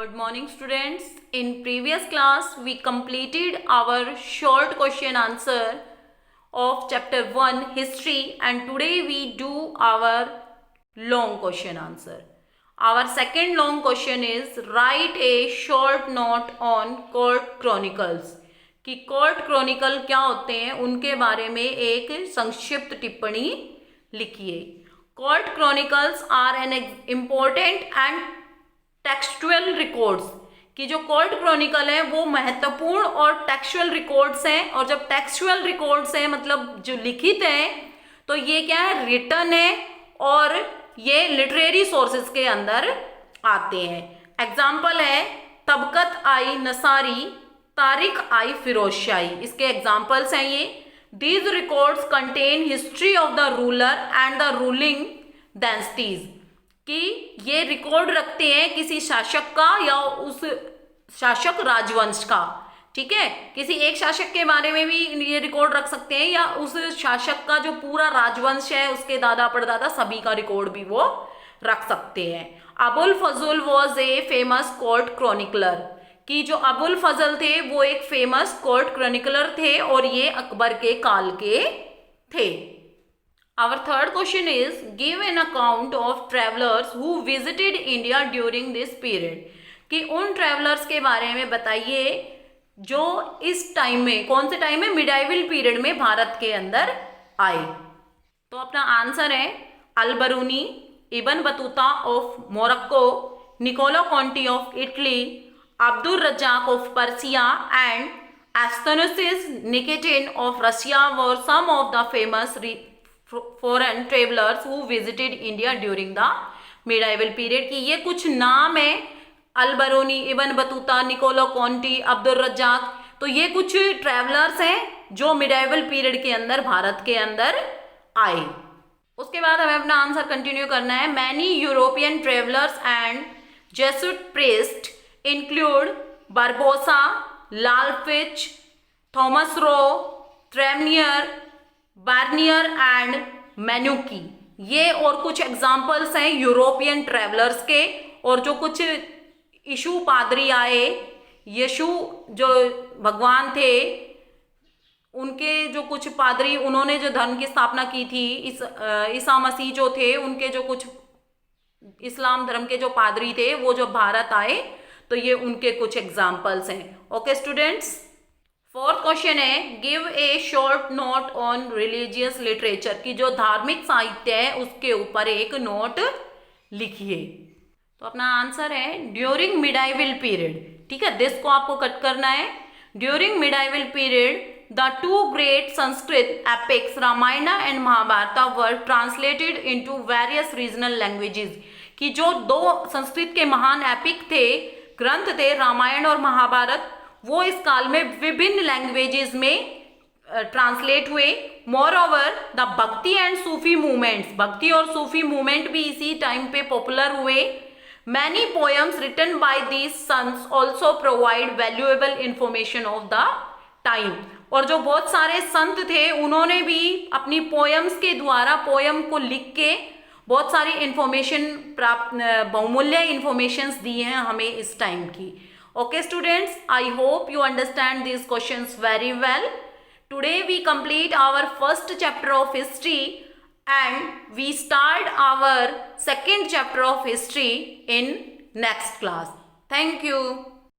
Good morning students. In previous class we completed our short question answer of chapter 1 history and today we do our long question answer. Our second long question is write a short note on court chronicles. कि court Chronicle क्या होते हैं उनके बारे में एक संक्षिप्त टिप्पणी लिखिए. Court chronicles are an important and textual records. कि जो कोर्ट क्रॉनिकल है वो महत्वपूर्ण और टेक्सचुअल रिकॉर्ड्स हैं. और जब टेक्सचुअल रिकॉर्ड्स हैं मतलब जो लिखित हैं तो ये क्या है, रिटन है और ये लिटरेरी सोर्सेज के अंदर आते हैं. एग्जाम्पल है तबकत आई नसारी, तारिक आई फिरोजशाही. इसके एग्जाम्पल्स हैं ये. These records contain history of the ruler and the ruling dynasties. कि ये रिकॉर्ड रखते हैं किसी शासक का या उस शासक राजवंश का. ठीक है, किसी एक शासक के बारे में भी ये रिकॉर्ड रख सकते हैं या उस शासक का जो पूरा राजवंश है उसके दादा परदादा सभी का रिकॉर्ड भी वो रख सकते हैं. Abul Fazl was a famous court chronicler. कि जो अबुल फजल थे वो एक फेमस कोर्ट क्रॉनिकलर थे और ये अकबर के काल के थे. Our third question is give an account of travelers who visited India during this period. कि उन ट्रैवलर्स के बारे में बताइए जो इस टाइम में, कौन से टाइम में, मिडाइवल पीरियड में भारत के अंदर आए. तो अपना आंसर है Al Biruni, Ibn Battuta of Morocco, Niccolo Conti of Italy, Abdul Razzaq of Persia and Athanasius Nikitin of Russia were some of the famous foreign travelers who visited India during the medieval period. कि ये कुछ नाम है, Al Biruni, Ibn Battuta, Niccolo Conti, Abdul Razzaq. तो ये कुछ travellers हैं जो मिडाइवल पीरियड के अंदर भारत के अंदर आए. उसके बाद हमें अपना आंसर कंटिन्यू करना है. Many European travellers and Jesuit priest include Barbosa, Ralph Fitch, Thomas Roe, Tavernier, Bernier and Manucci. ये और कुछ एग्जाम्पल्स हैं यूरोपियन ट्रैवलर्स के. और जो कुछ यीशु पादरी आए, यीशु जो भगवान थे उनके जो कुछ पादरी, उन्होंने जो धर्म की स्थापना की थी, ईसा मसीह जो थे उनके जो कुछ इस्लाम धर्म के जो पादरी थे वो जो भारत आए, तो ये उनके कुछ एग्जाम्पल्स हैं. ओके स्टूडेंट्स, फोर्थ क्वेश्चन है give a short note on religious literature. की जो धार्मिक साहित्य है उसके ऊपर एक नोट लिखिए. तो अपना आंसर है ड्यूरिंग मिडाइवल पीरियड. ठीक है, दिस को आपको कट करना है. During medieval period the two great Sanskrit epics Ramayana and Mahabharata were translated into various regional languages. कि जो दो संस्कृत के महान एपिक थे, ग्रंथ थे, रामायण और महाभारत, वो इस काल में विभिन्न लैंग्वेजेस में ट्रांसलेट हुए. मोर ओवर द भक्ति एंड सूफी मूवमेंट्स, भक्ति और सूफी मूवमेंट भी इसी टाइम पे पॉपुलर हुए. Many poems written by these sons also provide valuable information of the time. और जो बहुत सारे संत थे उन्होंने भी अपनी पोएम्स के द्वारा, पोएम को लिख के बहुत सारी इंफॉर्मेशन प्राप्त, बहुमूल्य इंफॉर्मेशंस दी हैं हमें इस टाइम की. Okay students, I hope you understand these questions very well. Today we complete our first chapter of history and we start our second chapter of history in next class. Thank you.